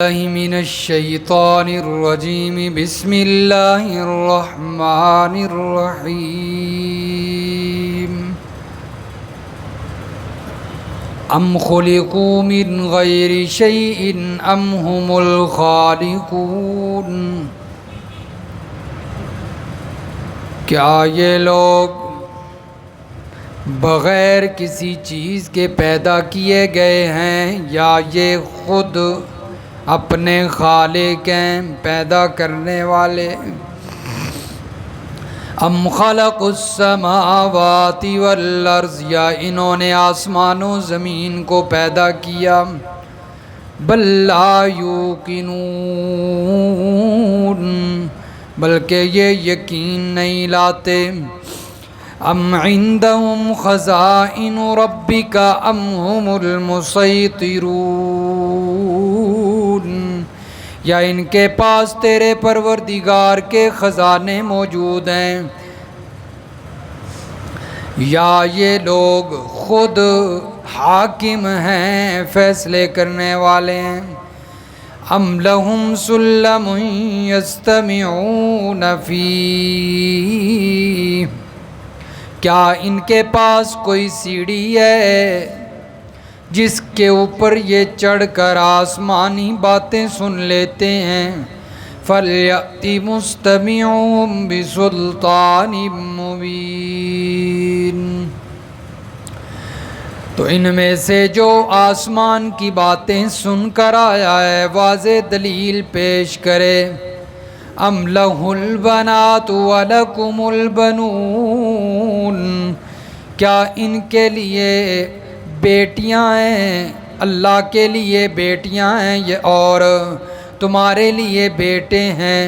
الله من الشيطان الرجيم بسم الله الرحمن الرحيم أم خلقوا من غير شيء أم هم الخالقون کیا یہ لوگ بغیر کسی چیز کے پیدا کیے گئے ہیں یا یہ خود اپنے خالق ہیں پیدا کرنے والے؟ ام خلق السماوات والارض، یا انہوں نے آسمان و زمین کو پیدا کیا؟ بل لا یوقنون، بلکہ یہ یقین نہیں لاتے۔ ام عندهم خزائن ربک ام هم المسیطرون، یا ان کے پاس تیرے پروردگار کے خزانے موجود ہیں، یا یہ لوگ خود حاکم ہیں، فیصلے کرنے والے ہیں۔ ام لہم سلم یستمعون فیہ، کیا ان کے پاس کوئی سیڑھی ہے جس کے اوپر یہ چڑھ کر آسمانی باتیں سن لیتے ہیں؟ فَلْيَأْتِ مُسْتَمِعُهُمْ بِسُلْطَانٍ مُّبِينٍ، تو ان میں سے جو آسمان کی باتیں سن کر آیا ہے واضح دلیل پیش کرے۔ ام لہ البنات ولکم البنون، کیا ان کے لیے بیٹیاں ہیں، اللہ کے لیے بیٹیاں ہیں اور تمہارے لیے بیٹے ہیں؟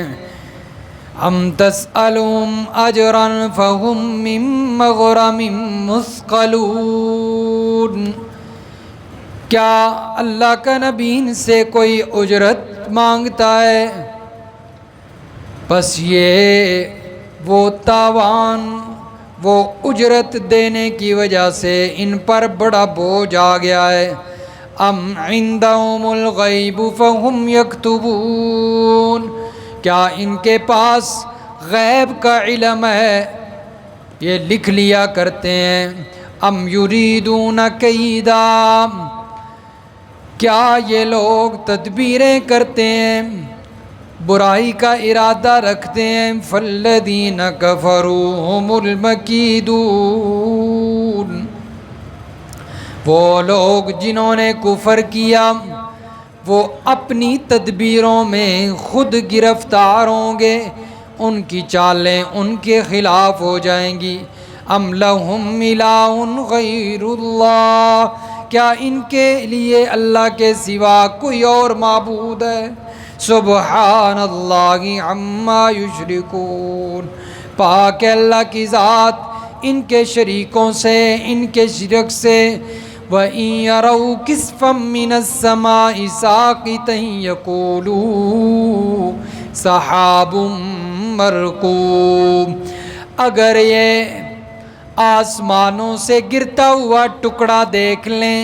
ام تسألهم اجرا فهم من مغرم مثقلون، کیا اللہ کا نبی ان سے کوئی اجرت مانگتا ہے؟ بس یہ وہ تاوان، وہ اجرت دینے کی وجہ سے ان پر بڑا بوجھ آ گیا ہے۔ ام عندهم الغیب فهم یکتبون، کیا ان کے پاس غیب کا علم ہے، یہ لکھ لیا کرتے ہیں۔ ام یریدون کیدا، کیا یہ لوگ تدبیریں کرتے ہیں، برائی کا ارادہ رکھتے ہیں؟ فالذین کفروا هم المکیدون، وہ لوگ جنہوں نے کفر کیا وہ اپنی تدبیروں میں خود گرفتار ہوں گے، ان کی چالیں ان کے خلاف ہو جائیں گی۔ ام لہم الہ غیر اللہ، کیا ان کے لیے اللہ کے سوا کوئی اور معبود ہے؟ سبحان اللہ عما یشرکون، پاک ہے اللہ کی ذات ان کے شریکوں سے، ان کے شرک سے۔ وَإِن يَرَوْا كِسْفًا مِّنَ السَّمَاءِ سَاقِطًا يَقُولُوا سَحَابٌ مَّرْكُومٌ، اگر یہ آسمانوں سے گرتا ہوا ٹکڑا دیکھ لیں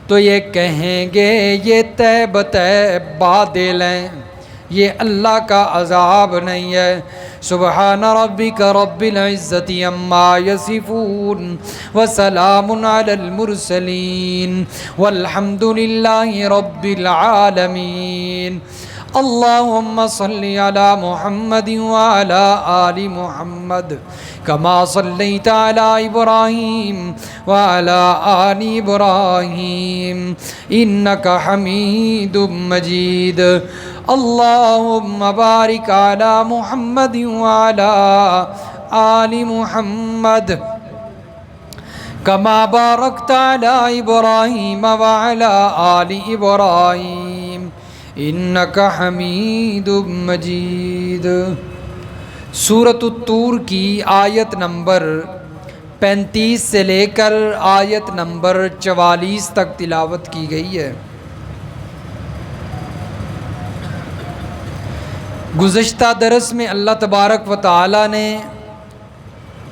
تو یہ کہیں گے یہ طے بطے بادل ہیں، یہ اللہ کا عذاب نہیں ہے۔ سبحان ربک رب العزت عما یصفون وسلام علی المرسلین والحمد للہ رب العالمین۔ اللہم صل علی محمد وعلی آل محمد کما صلیت علی ابراہیم وعلی آل ابراہیم انک حمید مجید۔ اللہم بارک علی محمد وعلی آل محمد کما بارکت علی ابراہیم وعلی آل ابراہیم انک حمید مجید۔ سورۃ الطور کی آیت نمبر 35 سے لے کر آیت نمبر 44 تک تلاوت کی گئی ہے۔ گزشتہ درس میں اللہ تبارک و تعالی نے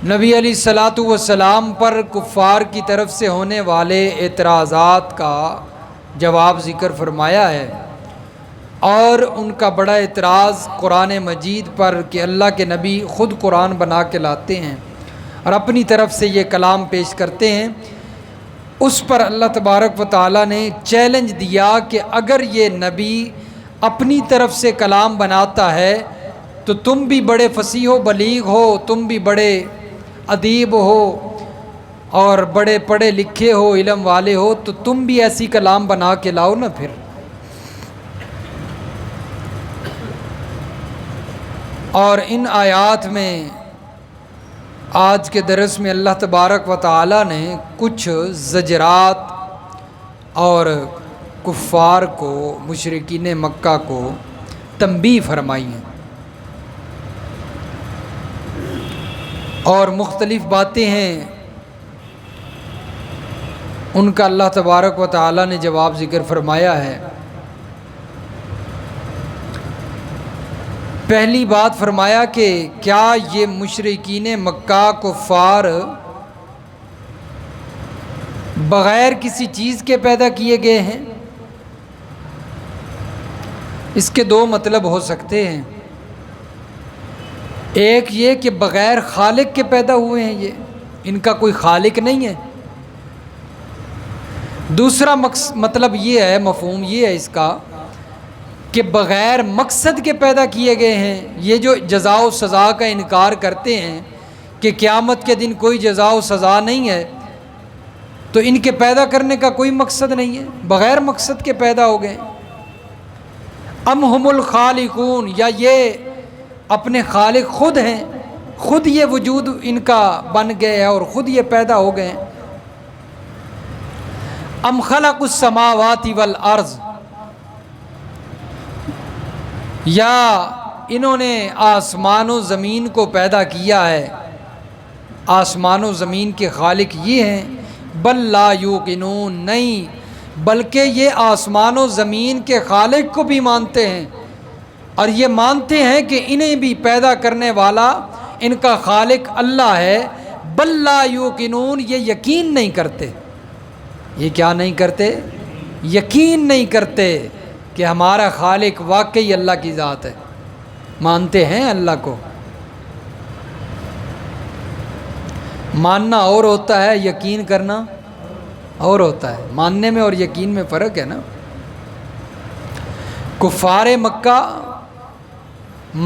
نبی علیہ الصلاۃ والسلام پر کفار کی طرف سے ہونے والے اعتراضات کا جواب ذکر فرمایا ہے۔ اور ان کا بڑا اعتراض قرآن مجید پر کہ اللہ کے نبی خود قرآن بنا کے لاتے ہیں اور اپنی طرف سے یہ کلام پیش کرتے ہیں، اس پر اللہ تبارک و تعالیٰ نے چیلنج دیا کہ اگر یہ نبی اپنی طرف سے کلام بناتا ہے تو تم بھی بڑے فصیح و بلیغ ہو، تم بھی بڑے ادیب ہو اور بڑے پڑھے لکھے ہو، علم والے ہو، تو تم بھی ایسی کلام بنا کے لاؤ نا پھر۔ اور ان آیات میں آج کے درس میں اللہ تبارک و تعالیٰ نے کچھ زجرات اور کفار کو، مشرکین مکہ کو تنبیہ فرمائی ہیں اور مختلف باتیں ہیں، ان کا اللہ تبارک و تعالیٰ نے جواب ذکر فرمایا ہے۔ پہلی بات فرمایا کہ کیا یہ مشرکین مکہ کفار بغیر کسی چیز کے پیدا کیے گئے ہیں؟ اس کے دو مطلب ہو سکتے ہیں، ایک یہ کہ بغیر خالق کے پیدا ہوئے ہیں، یہ ان کا کوئی خالق نہیں ہے۔ دوسرا مطلب یہ ہے، مفہوم یہ ہے اس کا کہ بغیر مقصد کے پیدا کیے گئے ہیں۔ یہ جو جزا و سزا کا انکار کرتے ہیں کہ قیامت کے دن کوئی جزا و سزا نہیں ہے، تو ان کے پیدا کرنے کا کوئی مقصد نہیں ہے، بغیر مقصد کے پیدا ہو گئے۔ ام ہم الخالقون، یا یہ اپنے خالق خود ہیں، خود یہ وجود ان کا بن گئے ہے اور خود یہ پیدا ہو گئے ہیں۔ ام خلق السماوات والارض، یا انہوں نے آسمان و زمین کو پیدا کیا ہے، آسمان و زمین کے خالق یہ ہیں۔ بل لا یوقنون، نہیں بلکہ یہ آسمان و زمین کے خالق کو بھی مانتے ہیں اور یہ مانتے ہیں کہ انہیں بھی پیدا کرنے والا ان کا خالق اللہ ہے۔ بل لا یوقنون، یہ یقین نہیں کرتے۔ یہ کیا نہیں کرتے؟ یقین نہیں کرتے کہ ہمارا خالق واقعی اللہ کی ذات ہے، مانتے ہیں اللہ کو۔ ماننا اور ہوتا ہے، یقین کرنا اور ہوتا ہے، ماننے میں اور یقین میں فرق ہے نا۔ کفار مکہ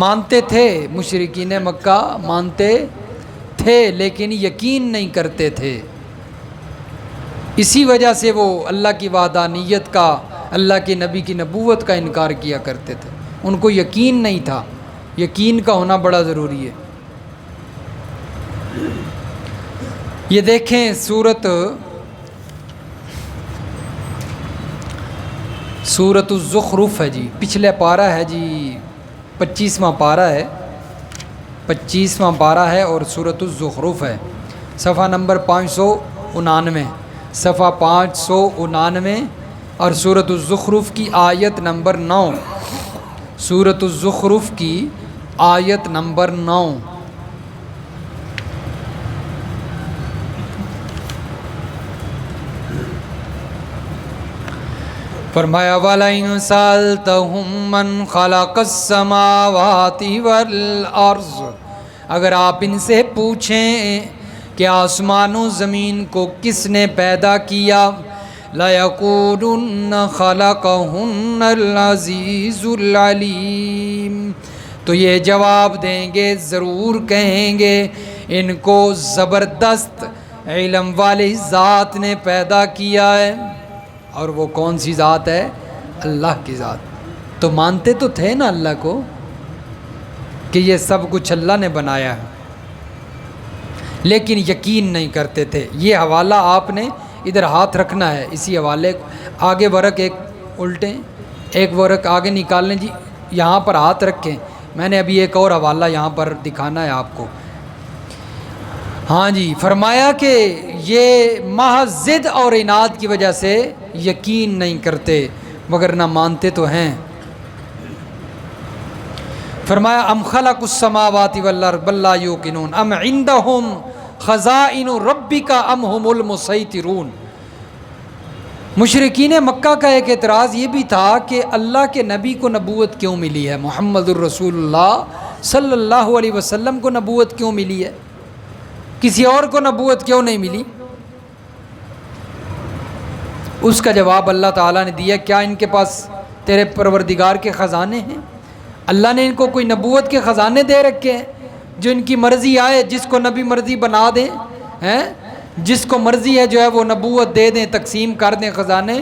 مانتے تھے، مشرکین مکہ مانتے تھے لیکن یقین نہیں کرتے تھے، اسی وجہ سے وہ اللہ کی وحدانیت کا، اللہ کے نبی کی نبوت کا انکار کیا کرتے تھے، ان کو یقین نہیں تھا۔ یقین کا ہونا بڑا ضروری ہے۔ یہ دیکھیں سورۃ الزخرف ہے جی، پچھلے پارہ ہے جی، 25واں پارہ ہے، 25واں پارہ ہے اور سورۃ الزخرف ہے، صفحہ نمبر 599، صفحہ 599 اور سورۃ الزخرف کی آیت نمبر 9، سورۃ الزخرف کی آیت نمبر 9۔ فرمایا وَلَئِن سَأَلْتَهُم مَّن خَلَقَ السَّمَاوَاتِ وَالْأَرْضَ، اگر آپ ان سے پوچھیں کہ آسمان و زمین کو کس نے پیدا کیا، لَيَقُولُنَّ خَلَقَهُنَّ الْعَزِيزُ الْعَلِيمُ، تو یہ جواب دیں گے، ضرور کہیں گے ان کو زبردست علم والی ذات نے پیدا کیا ہے۔ اور وہ کون سی ذات ہے؟ اللہ کی ذات۔ تو مانتے تو تھے نا اللہ کو کہ یہ سب کچھ اللہ نے بنایا ہے، لیکن یقین نہیں کرتے تھے۔ یہ حوالہ آپ نے ادھر ہاتھ رکھنا ہے، اسی حوالے کو آگے ورق ایک الٹیں، ایک ورق آگے نکال لیں جی، یہاں پر ہاتھ رکھیں، میں نے ابھی ایک اور حوالہ یہاں پر دکھانا ہے آپ کو۔ ہاں جی، فرمایا کہ یہ محض ضد اور عناد کی وجہ سے یقین نہیں کرتے، مگر نہ مانتے تو ہیں۔ فرمایا ام خلق السماوات والارض بل لا یوقنون ام عندهم خزائن ربک ام هم المسیطرون، مشرکین مکہ کا ایک اعتراض یہ بھی تھا کہ اللہ کے نبی کو نبوت کیوں ملی ہے، محمد الرسول اللہ صلی اللہ علیہ وسلم کو نبوت کیوں ملی ہے، کسی اور کو نبوت کیوں نہیں ملی؟ اس کا جواب اللہ تعالیٰ نے دیا، کیا ان کے پاس تیرے پروردگار کے خزانے ہیں؟ اللہ نے ان کو کوئی نبوت کے خزانے دے رکھے ہیں جو ان کی مرضی آئے جس کو نبی مرضی بنا دیں ہیں، جس کو مرضی ہے جو ہے وہ نبوت دے دیں، تقسیم کر دیں خزانے؟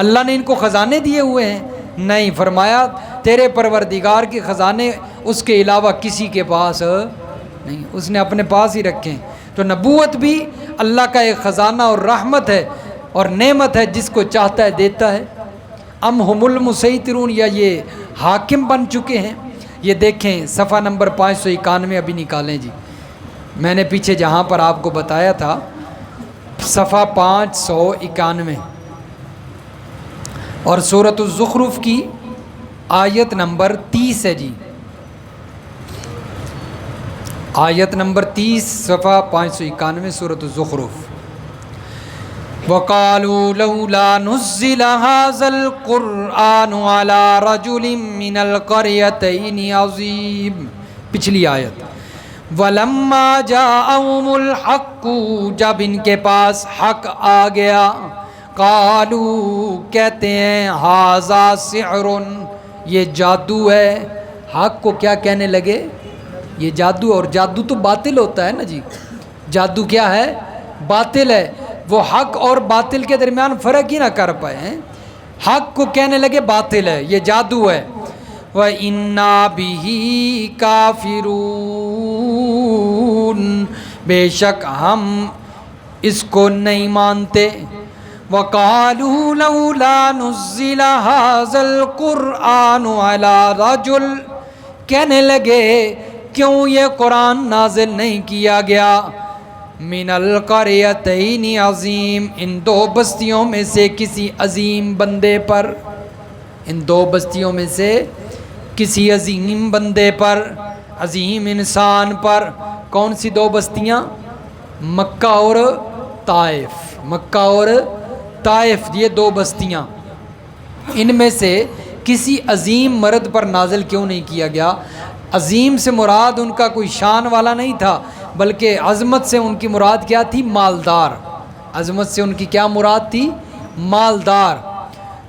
اللہ نے ان کو خزانے دیے ہوئے ہیں؟ نہیں، فرمایا تیرے پروردگار کے خزانے اس کے علاوہ کسی کے پاس نہیں، اس نے اپنے پاس ہی رکھے ہیں۔ تو نبوت بھی اللہ کا ایک خزانہ اور رحمت ہے اور نعمت ہے، جس کو چاہتا ہے دیتا ہے۔ ام ہم المسیطرون، یا یہ حاکم بن چکے ہیں؟ یہ دیکھیں صفحہ نمبر 591 ابھی نکالیں جی، میں نے پیچھے جہاں پر آپ کو بتایا تھا صفحہ 591 اور سورۃ الزخرف کی آیت نمبر 30 ہے جی، آیت نمبر 30 صفحہ 591 سورۃ الزخرف۔ وَقَالُوا لَوْلَا نُزِّلَ هَذَا الْقُرْآنُ عَلَى رَجُلٍ مِّنَ الْقَرْيَتَيْنِ عَظِيمٍ، پچھلی آیت۔ وَلَمَّا جَاءَهُمُ الْحَقُّ، جب ان کے پاس حق آ گیا، قَالُوا، کہتے ہیں، هَذَا سِحْرٌ، یہ جادو ہے۔ حق کو کیا کہنے لگے؟ یہ جادو، اور جادو تو باطل ہوتا ہے نا جی، جادو کیا ہے؟ باطل ہے۔ وہ حق اور باطل کے درمیان فرق ہی نہ کر پائے ہیں، حق کو کہنے لگے باطل ہے، یہ جادو ہے۔ وَإِنَّا بِهِ كَافِرُونَ، بے شک ہم اس کو نہیں مانتے۔ وَقَالُوا لَوْلَا نُزِّلَ هَذَا الْقُرْآنُ عَلَى رَجُلٍ، کہنے لگے کیوں یہ قرآن نازل نہیں کیا گیا، من القریتین عظیم، ان دو بستیوں میں سے کسی عظیم بندے پر، ان دو بستیوں میں سے کسی عظیم بندے پر، عظیم انسان پر۔ کون سی دو بستیاں؟ مکہ اور طائف، مکہ اور طائف، یہ دو بستیاں، ان میں سے کسی عظیم مرد پر نازل کیوں نہیں کیا گیا؟ عظیم سے مراد ان کا کوئی شان والا نہیں تھا، بلکہ عظمت سے ان کی مراد کیا تھی؟ مالدار۔ عظمت سے ان کی کیا مراد تھی؟ مالدار۔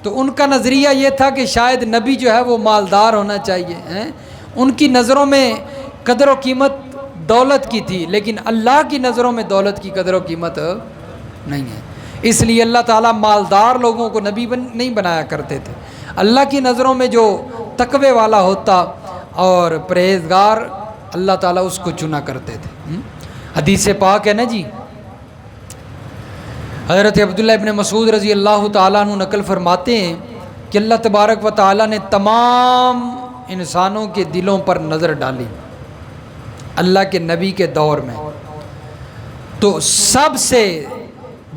تو ان کا نظریہ یہ تھا کہ شاید نبی جو ہے وہ مالدار ہونا چاہیے ہیں۔ ان کی نظروں میں قدر و قیمت دولت کی تھی، لیکن اللہ کی نظروں میں دولت کی قدر و قیمت نہیں ہے، اس لیے اللہ تعالیٰ مالدار لوگوں کو نبی نہیں بنایا کرتے تھے۔ اللہ کی نظروں میں جو تقوی والا ہوتا اور پرہیزگار، اللہ تعالیٰ اس کو چنا کرتے تھے۔ حدیث پاک ہے نا جی، حضرت عبداللہ ابن مسعود رضی اللہ تعالیٰ عنہ نقل فرماتے ہیں کہ اللہ تبارک و تعالیٰ نے تمام انسانوں کے دلوں پر نظر ڈالی اللہ کے نبی کے دور میں، تو سب سے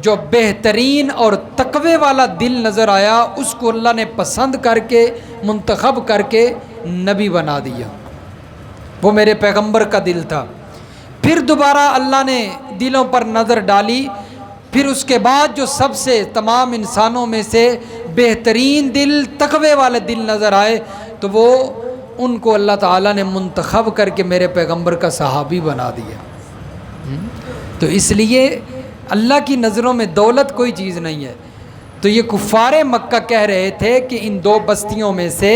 جو بہترین اور تقوی والا دل نظر آیا، اس کو اللہ نے پسند کر کے منتخب کر کے نبی بنا دیا، وہ میرے پیغمبر کا دل تھا۔ پھر دوبارہ اللہ نے دلوں پر نظر ڈالی، پھر اس کے بعد جو سب سے تمام انسانوں میں سے بہترین دل، تقوی والے دل نظر آئے، تو وہ ان کو اللہ تعالیٰ نے منتخب کر کے میرے پیغمبر کا صحابی بنا دیا۔ تو اس لیے اللہ کی نظروں میں دولت کوئی چیز نہیں ہے۔ تو یہ کفار مکہ کہہ رہے تھے کہ ان دو بستیوں میں سے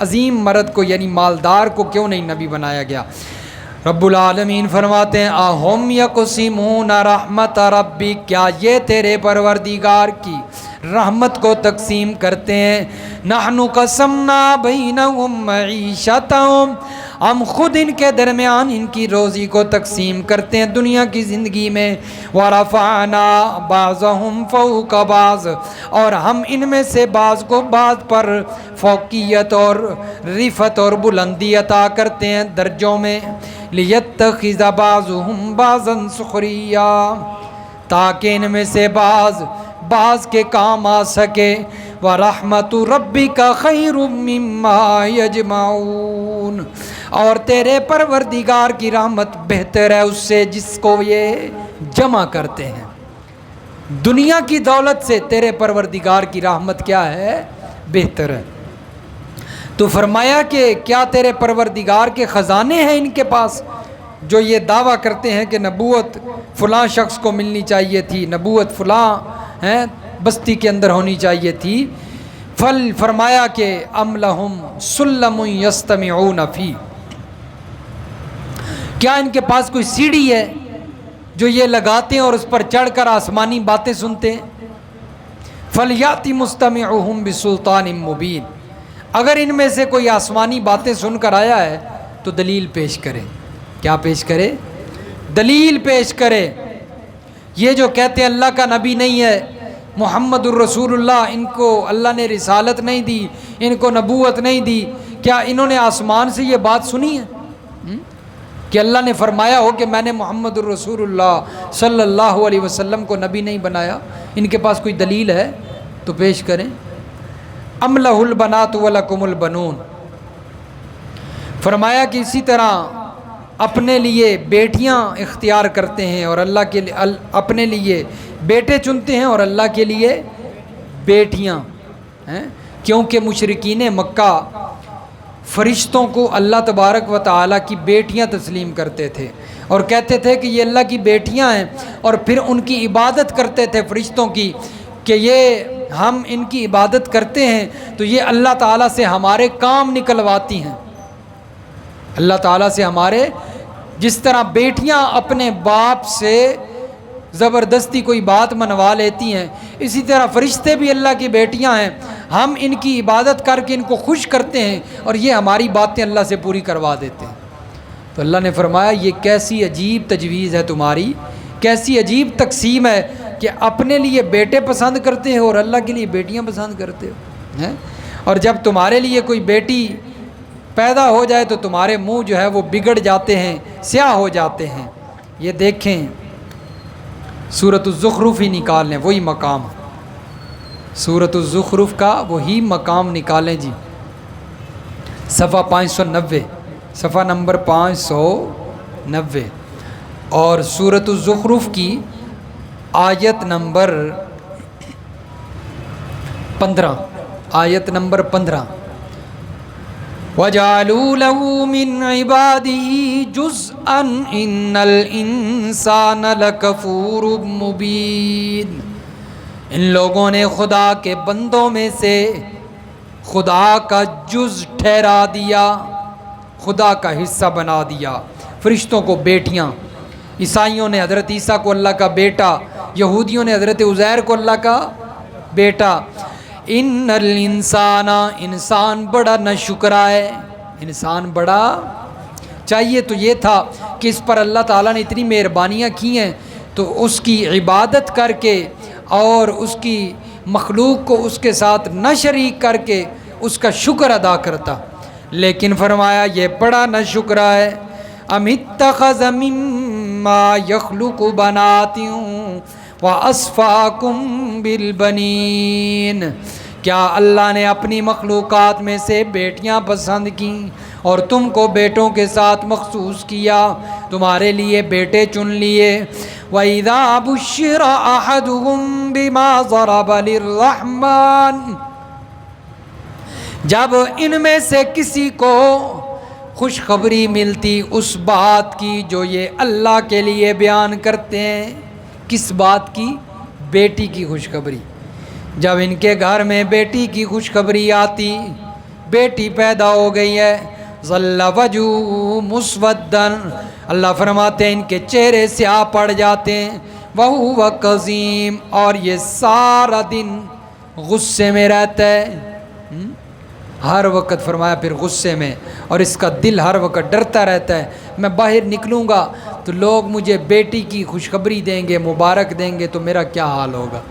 عظیم مرد کو یعنی مالدار کو کیوں نہیں نبی بنایا گیا۔ رب العالمین فرماتے ہیں اَهُمْ يَقْسِمُونَ رَحْمَتَ رَبِّكَ، کیا یہ تیرے پروردگار کی رحمت کو تقسیم کرتے ہیں؟ نَحْنُ قَسَمْنَا بَيْنَهُمْ مَعِيشَتَهُمْ، ہم خود ان کے درمیان ان کی روزی کو تقسیم کرتے ہیں دنیا کی زندگی میں۔ وَرَفَعْنَا بَعْضَهُمْ فَوْقَ بَعْضٍ، اور ہم ان میں سے بعض کو بعض پر فوقیت اور رفعت اور بلندی عطا کرتے ہیں درجوں میں۔ لِيَتَّخِذَ بَعْضُهُمْ بَعْضًا سُخْرِيًّا، تاکہ ان میں سے بعض کے کام آ سکے۔ وَرَحْمَةُ رَبِّكَ خَيْرٌ مِّمَّا يَجْمَعُونَ، اور تیرے پروردگار کی رحمت بہتر ہے اس سے جس کو یہ جمع کرتے ہیں۔ دنیا کی دولت سے تیرے پروردگار کی رحمت کیا ہے؟ بہتر ہے۔ تو فرمایا کہ کیا تیرے پروردگار کے خزانے ہیں ان کے پاس جو یہ دعویٰ کرتے ہیں کہ نبوت فلاں شخص کو ملنی چاہیے تھی، نبوت فلاں بستی کے اندر ہونی چاہیے تھی؟ فرمایا کہ ام لہم سلم یستمعون فی، کیا ان کے پاس کوئی سیڑھی ہے جو یہ لگاتے ہیں اور اس پر چڑھ کر آسمانی باتیں سنتے ہیں؟ فلیاتی مستمعہم بسلطان مبین، اگر ان میں سے کوئی آسمانی باتیں سن کر آیا ہے تو دلیل پیش کرے۔ کیا پیش کرے؟ دلیل پیش کرے۔ یہ جو کہتے ہیں اللہ کا نبی نہیں ہے، محمد الرسول اللہ، ان کو اللہ نے رسالت نہیں دی، ان کو نبوت نہیں دی، کیا انہوں نے آسمان سے یہ بات سنی ہے کہ اللہ نے فرمایا ہو کہ میں نے محمد الرسول اللہ صلی اللہ علیہ وسلم کو نبی نہیں بنایا؟ ان کے پاس کوئی دلیل ہے تو پیش کریں۔ ام لہ البنات ولکم البنون، فرمایا کہ اسی طرح اپنے لیے بیٹیاں اختیار کرتے ہیں اور اللہ کے لیے اپنے لیے بیٹے چنتے ہیں اور اللہ کے لیے بیٹیاں ہیں، کیونکہ مشرکین مکہ فرشتوں کو اللہ تبارک و تعالیٰ کی بیٹیاں تسلیم کرتے تھے اور کہتے تھے کہ یہ اللہ کی بیٹیاں ہیں، اور پھر ان کی عبادت کرتے تھے فرشتوں کی کہ یہ ہم ان کی عبادت کرتے ہیں تو یہ اللہ تعالیٰ سے ہمارے کام نکلواتی ہیں۔ اللہ تعالیٰ سے ہمارے، جس طرح بیٹیاں اپنے باپ سے زبردستی کوئی بات منوا لیتی ہیں، اسی طرح فرشتے بھی اللہ کی بیٹیاں ہیں، ہم ان کی عبادت کر کے ان کو خوش کرتے ہیں اور یہ ہماری باتیں اللہ سے پوری کروا دیتے ہیں۔ تو اللہ نے فرمایا یہ کیسی عجیب تجویز ہے تمہاری، کیسی عجیب تقسیم ہے کہ اپنے لیے بیٹے پسند کرتے ہو اور اللہ کے لیے بیٹیاں پسند کرتے ہو، اور جب تمہارے لیے کوئی بیٹی پیدا ہو جائے تو تمہارے منہ جو ہے وہ بگڑ جاتے ہیں، سیاہ ہو جاتے ہیں۔ یہ دیکھیں سورۃ الزخرف ہی نکال لیں، وہی مقام، سورۃ الزخرف کا وہی مقام نکالیں جی، صفحہ 590، صفحہ نمبر 590، اور سورۃ الزخرف کی آیت نمبر 15، آیت نمبر 15، وَجَعَلُوا لَهُ مِنْ عِبَادِهِ جُزْءًا إِنَّ الْإِنسَانَ لَكَفُورٌ مُبِينٌ، ان لوگوں نے خدا کے بندوں میں سے خدا کا جز ٹھہرا دیا، خدا کا حصہ بنا دیا۔ فرشتوں کو بیٹیاں، عیسائیوں نے حضرت عیسیٰ کو اللہ کا بیٹا، یہودیوں نے حضرت عزیر کو اللہ کا بیٹا۔ ان الانسان، انسان بڑا ناشکرا ہے، انسان بڑا، چاہیے تو یہ تھا کہ اس پر اللہ تعالیٰ نے اتنی مہربانیاں کی ہیں تو اس کی عبادت کر کے اور اس کی مخلوق کو اس کے ساتھ نہ شریک کر کے اس کا شکر ادا کرتا، لیکن فرمایا یہ بڑا ناشکرا ہے۔ ام اتخذ مما یخلق بنات وَأَصْفَاكُمْ بِالْبَنِينَ، کیا اللہ نے اپنی مخلوقات میں سے بیٹیاں پسند کیں اور تم کو بیٹوں کے ساتھ مخصوص کیا، تمہارے لیے بیٹے چن لیے۔ وَإِذَا بُشِّرَ أَحَدُهُمْ بِمَا ضَرَبَ لِلرَّحْمَنِ، جب ان میں سے کسی کو خوشخبری ملتی اس بات کی جو یہ اللہ کے لیے بیان کرتے ہیں، کس بات کی؟ بیٹی کی خوشخبری۔ جب ان کے گھر میں بیٹی کی خوشخبری آتی، بیٹی پیدا ہو گئی ہے، ظل وجهه مسودا، اللہ فرماتے ہیں ان کے چہرے سیاہ پڑ جاتے ہیں، وهو کظیم، اور یہ سارا دن غصے میں رہتا ہے، ہر وقت فرمایا پھر غصے میں، اور اس کا دل ہر وقت ڈرتا رہتا ہے میں باہر نکلوں گا تو لوگ مجھے بیٹی کی خوشخبری دیں گے، مبارک دیں گے، تو میرا کیا حال ہوگا،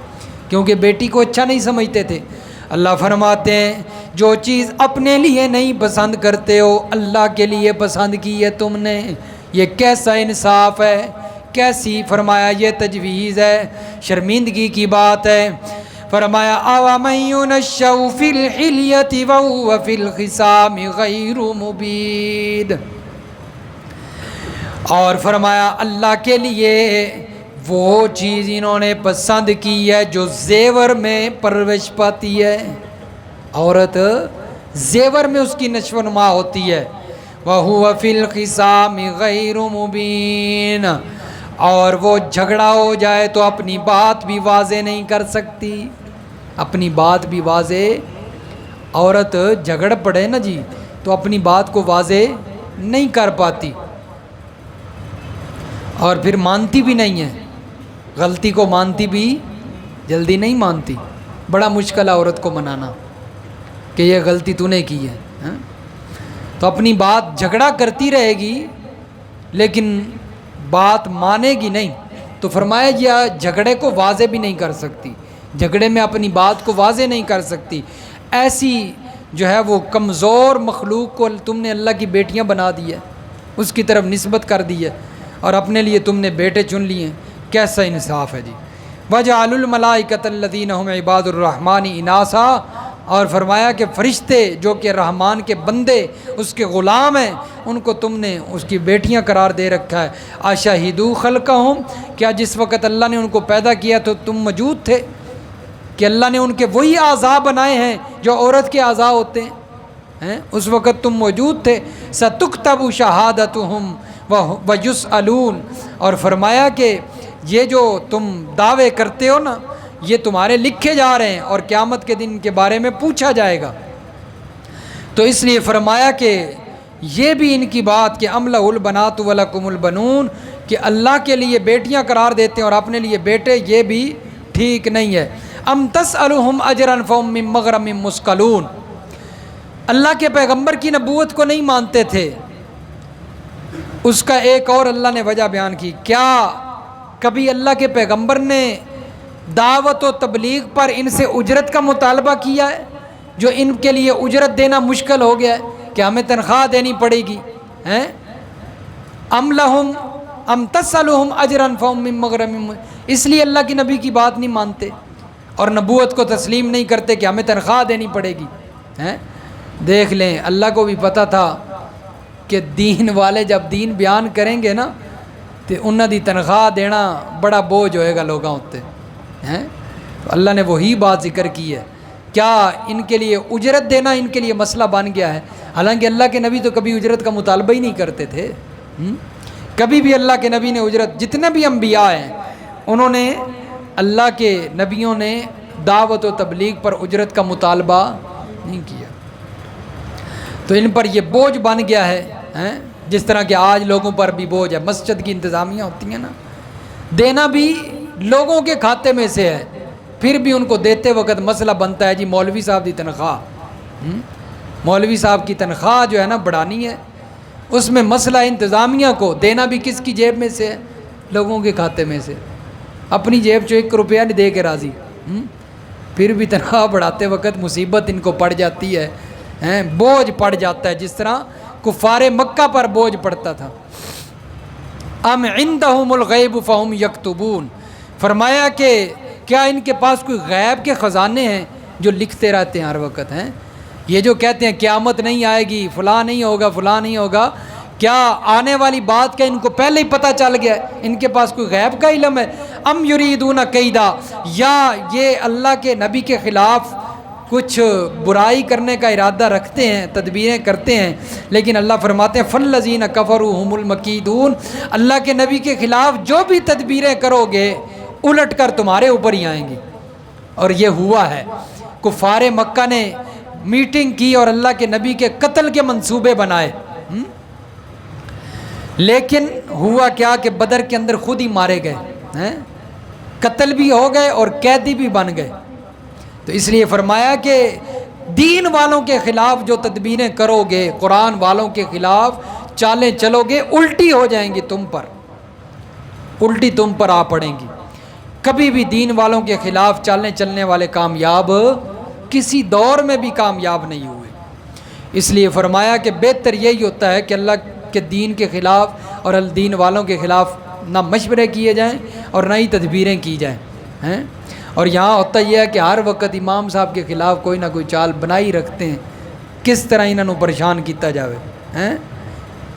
کیونکہ بیٹی کو اچھا نہیں سمجھتے تھے۔ اللہ فرماتے ہیں جو چیز اپنے لیے نہیں پسند کرتے ہو اللہ کے لیے پسند کی ہے تم نے، یہ کیسا انصاف ہے، کیسی فرمایا یہ تجویز ہے، شرمندگی کی بات ہے۔ فرمایا أَوَمَن يُنَشَّأُ فِي الْحِلْيَةِ وَهُوَ فِي الْخِصَامِ غَيْرُ مُبِينٍ، اور فرمایا اللہ کے لیے وہ چیز انہوں نے پسند کی ہے جو زیور میں پرورش پاتی ہے. عورت زیور میں اس کی نشو و نما ہوتی ہے. وَهُوَ فِي الْخِصَامِ غَيْرُ مُبِينٍ. اور وہ جھگڑا ہو جائے تو اپنی بات بھی واضح نہیں کر سکتی. اپنی بات بھی واضح، عورت جھگڑ پڑے نا جی تو اپنی بات کو واضح نہیں کر پاتی، اور پھر مانتی بھی نہیں ہے. غلطی کو مانتی بھی جلدی نہیں مانتی. بڑا مشکل ہے عورت کو منانا کہ یہ غلطی تو نے کی ہے. تو اپنی بات جھگڑا کرتی رہے گی لیکن بات مانے گی نہیں. تو فرمایا یہ جھگڑے کو واضح بھی نہیں کر سکتی، جھگڑے میں اپنی بات کو واضح نہیں کر سکتی. ایسی جو ہے وہ کمزور مخلوق کو تم نے اللہ کی بیٹیاں بنا دی ہے، اس کی طرف نسبت کر دی ہے، اور اپنے لیے تم نے بیٹے چن لیے. کیسا انصاف ہے جی. وَجَعَلُوا الْمَلَائِكَةَ الَّذِينَ هُمْ عِبَادُ الرَّحْمَنِ إِنَاثًا. اور فرمایا کہ فرشتے جو کہ رحمان کے بندے اس کے غلام ہیں ان کو تم نے اس کی بیٹیاں قرار دے رکھا ہے. أَشَهِدُوا خَلْقَهُمْ. کیا جس وقت اللہ نے ان کو پیدا کیا تو تم موجود تھے کہ اللہ نے ان کے وہی اعضاء بنائے ہیں جو عورت کے اعضاء ہوتے ہیں؟ اس وقت تم موجود تھے. سَتُكْتَبُ شَهَادَتُهُمْ وَيُسْأَلُونَ. اور فرمایا کہ یہ جو تم دعوے کرتے ہو نا یہ تمہارے لکھے جا رہے ہیں اور قیامت کے دن کے بارے میں پوچھا جائے گا. تو اس لیے فرمایا کہ یہ بھی ان کی بات کہ أَمْ لَهُ الْبَنَاتُ وَلَكُمُ الْبَنُونَ کہ اللہ کے لیے بیٹیاں قرار دیتے ہیں اور اپنے لیے بیٹے، یہ بھی ٹھیک نہیں ہے. أَمْ تَسْأَلُهُمْ أَجْرًا فَهُمْ مِنْ مَغْرَمٍ مُثْقَلُونَ. اللہ کے پیغمبر کی نبوت کو نہیں مانتے تھے. اس کا ایک اور اللہ نے وجہ بیان کی. کیا کبھی اللہ کے پیغمبر نے دعوت و تبلیغ پر ان سے اجرت کا مطالبہ کیا ہے؟ جو ان کے لیے اجرت دینا مشکل ہو گیا ہے کہ ہمیں تنخواہ دینی پڑے گی. أَمْ لَهُمْ أَمْ تَسْأَلُهُمْ أَجْرًا فَهُمْ مِنْ مَغْرَمٍ. اس لیے اللہ کی نبی کی بات نہیں مانتے اور نبوت کو تسلیم نہیں کرتے کہ ہمیں تنخواہ دینی پڑے گی. دیکھ لیں اللہ کو بھی پتہ تھا کہ دین والے جب دین بیان کریں گے نا تو انہوں دی تنخواہ دینا بڑا بوجھ ہوئے گا لوگوں ہوتے ہیں. تو اللہ نے وہی بات ذکر کی ہے. کیا ان کے لیے اجرت دینا ان کے لیے مسئلہ بن گیا ہے؟ حالانکہ اللہ کے نبی تو کبھی اجرت کا مطالبہ ہی نہیں کرتے تھے. کبھی بھی اللہ کے نبی نے اجرت، جتنے بھی انبیاء ہیں انہوں نے، اللہ کے نبیوں نے دعوت و تبلیغ پر اجرت کا مطالبہ نہیں کیا. تو ان پر یہ بوجھ بن گیا ہے، جس طرح کہ آج لوگوں پر بھی بوجھ ہے. مسجد کی انتظامیہ ہوتی ہیں نا، دینا بھی لوگوں کے کھاتے میں سے ہے، پھر بھی ان کو دیتے وقت مسئلہ بنتا ہے جی مولوی صاحب دی تنخواہ، مولوی صاحب کی تنخواہ جو ہے نا بڑھانی ہے. اس میں مسئلہ انتظامیہ کو دینا بھی کس کی جیب میں سے ہے؟ لوگوں کے کھاتے میں سے. اپنی جیب چو 1 روپیہ نہیں دے کے راضی، پھر بھی تنخواہ بڑھاتے وقت مصیبت ان کو پڑ جاتی ہے، بوجھ پڑ جاتا ہے جس طرح کفار مکہ پر بوجھ پڑتا تھا. ام عندهم الغیب فہم یکتبون. فرمایا کہ کیا ان کے پاس کوئی غیب کے خزانے ہیں جو لکھتے رہتے ہیں ہر وقت ہیں؟ یہ جو کہتے ہیں قیامت نہیں آئے گی، فلاں نہیں ہوگا، فلاں نہیں ہوگا، کیا آنے والی بات کا ان کو پہلے ہی پتہ چل گیا؟ ان کے پاس کوئی غیب کا علم ہے؟ ام یریدون کیدا. یا یہ اللہ کے نبی کے خلاف کچھ برائی کرنے کا ارادہ رکھتے ہیں، تدبیریں کرتے ہیں. لیکن اللہ فرماتے ہیں فالذین کفروا هم المکیدون. اللہ کے نبی کے خلاف جو بھی تدبیریں کرو گے الٹ کر تمہارے اوپر ہی آئیں گی. اور یہ ہوا ہے. کفار مکہ نے میٹنگ کی اور اللہ کے نبی کے قتل کے منصوبے بنائے، لیکن ہوا کیا کہ بدر کے اندر خود ہی مارے گئے، قتل بھی ہو گئے اور قیدی بھی بن گئے. تو اس لیے فرمایا کہ دین والوں کے خلاف جو تدبیریں کرو گے، قرآن والوں کے خلاف چالیں چلو گے، الٹی ہو جائیں گی تم پر، الٹی تم پر آ پڑیں گی. کبھی بھی دین والوں کے خلاف چالیں چلنے والے کامیاب کسی دور میں بھی کامیاب نہیں ہوئے. اس لیے فرمایا کہ بہتر یہی ہوتا ہے کہ اللہ کے دین کے خلاف اور الدین والوں کے خلاف نہ مشورے کیے جائیں اور نہ ہی تدبیریں کی جائیں. اور یہاں ہوتا یہ ہے کہ ہر وقت امام صاحب کے خلاف کوئی نہ کوئی چال بنائی رکھتے ہیں، کس طرح انہوں پریشان کیتا جاوے،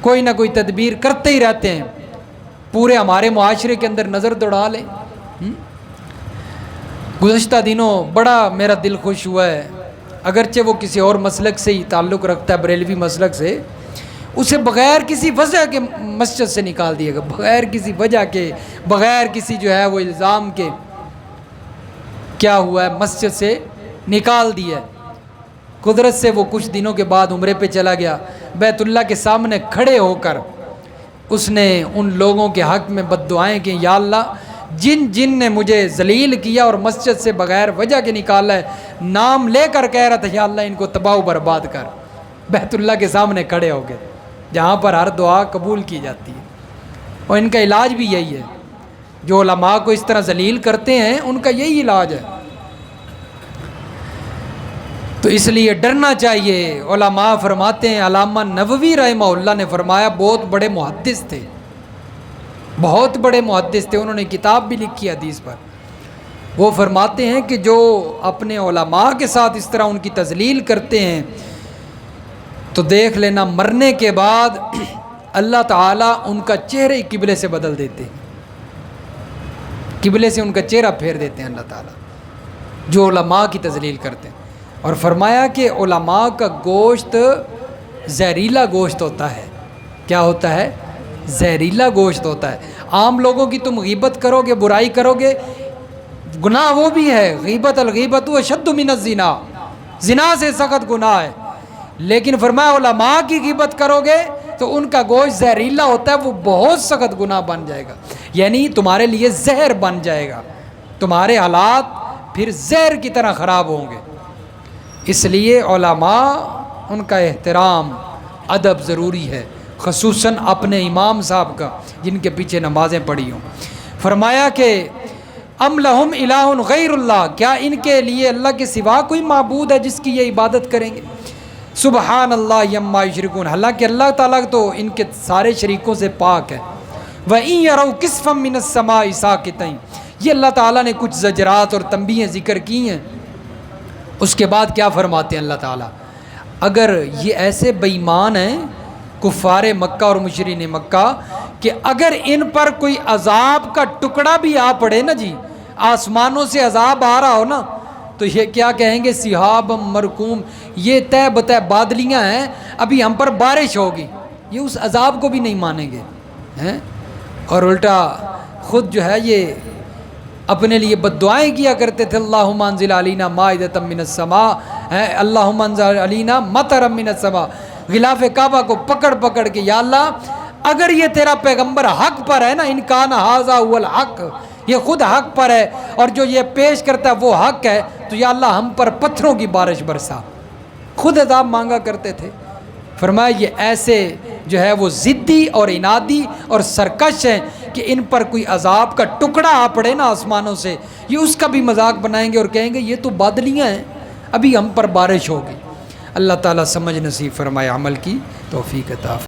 کوئی نہ کوئی تدبیر کرتے ہی رہتے ہیں. پورے ہمارے معاشرے کے اندر نظر دوڑا لیں۔ گزشتہ دنوں بڑا میرا دل خوش ہوا ہے، اگرچہ وہ کسی اور مسلک سے ہی تعلق رکھتا ہے، بریلوی مسلک سے، اسے بغیر کسی وجہ کے مسجد سے نکال دیا گیا، بغیر کسی وجہ کے، بغیر کسی جو ہے وہ الزام کے، کیا ہوا ہے، مسجد سے نکال دیا ہے۔ قدرت سے وہ کچھ دنوں کے بعد عمرے پہ چلا گیا، بیت اللہ کے سامنے کھڑے ہو کر اس نے ان لوگوں کے حق میں بد دعائیں کی، یا اللہ جن نے مجھے ذلیل کیا اور مسجد سے بغیر وجہ کے نکالا ہے، نام لے کر کہہ رہا تھا یا اللہ ان کو تباہ و برباد کر، بیت اللہ کے سامنے کھڑے ہو گئے جہاں پر ہر دعا قبول کی جاتی ہے۔ اور ان کا علاج بھی یہی ہے، جو علماء کو اس طرح ذلیل کرتے ہیں ان کا یہی علاج ہے۔ تو اس لیے ڈرنا چاہیے۔ علماء فرماتے ہیں، علامہ نووی رحمہ اللہ نے فرمایا، بہت بڑے محدث تھے، بہت بڑے محدث تھے، انہوں نے کتاب بھی لکھی حدیث پر۔ وہ فرماتے ہیں کہ جو اپنے علماء کے ساتھ اس طرح ان کی تذلیل کرتے ہیں تو دیکھ لینا مرنے کے بعد اللہ تعالیٰ ان کا چہرے قبلے سے بدل دیتے ہیں، قبلے سے ان کا چہرہ پھیر دیتے ہیں اللہ تعالیٰ، جو علماء کی تذلیل کرتے ہیں۔ اور فرمایا کہ علماء کا گوشت زہریلا گوشت ہوتا ہے۔ کیا ہوتا ہے؟ زہریلا گوشت ہوتا ہے۔ عام لوگوں کی تم غیبت کرو گے، برائی کرو گے، گناہ وہ بھی ہے، غیبت الغیبت اشد من الزنا، زنا سے سخت گناہ ہے، لیکن فرمایا علماء کی غیبت کرو گے تو ان کا گوشت زہریلا ہوتا ہے، وہ بہت سخت گناہ بن جائے گا، یعنی تمہارے لیے زہر بن جائے گا، تمہارے حالات پھر زہر کی طرح خراب ہوں گے۔ اس لیے علماء ان کا احترام، ادب ضروری ہے، خصوصاً اپنے امام صاحب کا جن کے پیچھے نمازیں پڑھی ہوں۔ فرمایا کہ ام لہم الہ غیر اللہ، کیا ان کے لیے اللہ کے سوا کوئی معبود ہے جس کی یہ عبادت کریں گے؟ سبحان اللہ عما یشرکون، حالانکہ اللہ تعالیٰ تو ان کے سارے شریکوں سے پاک ہے۔ وَإِن يَرَوْا كِسْفًا مِّنَ السَّمَاءِ سَاقِطًا، یہ اللہ تعالیٰ نے کچھ زجرات اور تنبیہیں ذکر کی ہیں۔ اس کے بعد کیا فرماتے ہیں اللہ تعالیٰ؟ اگر یہ ایسے بے ایمان ہیں کفار مکہ اور مشرکین مکہ کہ اگر ان پر کوئی عذاب کا ٹکڑا بھی آ پڑے نا جی، آسمانوں سے عذاب آ رہا ہو نا، تو یہ کیا کہیں گے؟ سحاب مرکوم، یہ طے بطے بادلیاں ہیں، ابھی ہم پر بارش ہوگی، یہ اس عذاب کو بھی نہیں مانیں گے ہیں؟ اور الٹا خود جو ہے یہ اپنے لیے بد دعائیں کیا کرتے تھے، اللہم انزل علینا مائدۃ من السماء، اللہم انزل علینا مطرا من السماء، غلاف کعبہ کو پکڑ پکڑ کے، یا اللہ اگر یہ تیرا پیغمبر حق پر ہے نا، ان کان ھذا هو الحق، یہ خود حق پر ہے اور جو یہ پیش کرتا ہے وہ حق ہے، تو یا اللہ ہم پر پتھروں کی بارش برسا، خود عذاب مانگا کرتے تھے۔ فرمایا یہ ایسے جو ہے وہ ضدی اور انادی اور سرکش ہیں کہ ان پر کوئی عذاب کا ٹکڑا آ پڑے نا آسمانوں سے، یہ اس کا بھی مذاق بنائیں گے اور کہیں گے یہ تو بادلیاں ہیں، ابھی ہم پر بارش ہوگی۔ اللہ تعالیٰ سمجھ نصیب فرمائے، عمل کی توفیق عطا فرمائے۔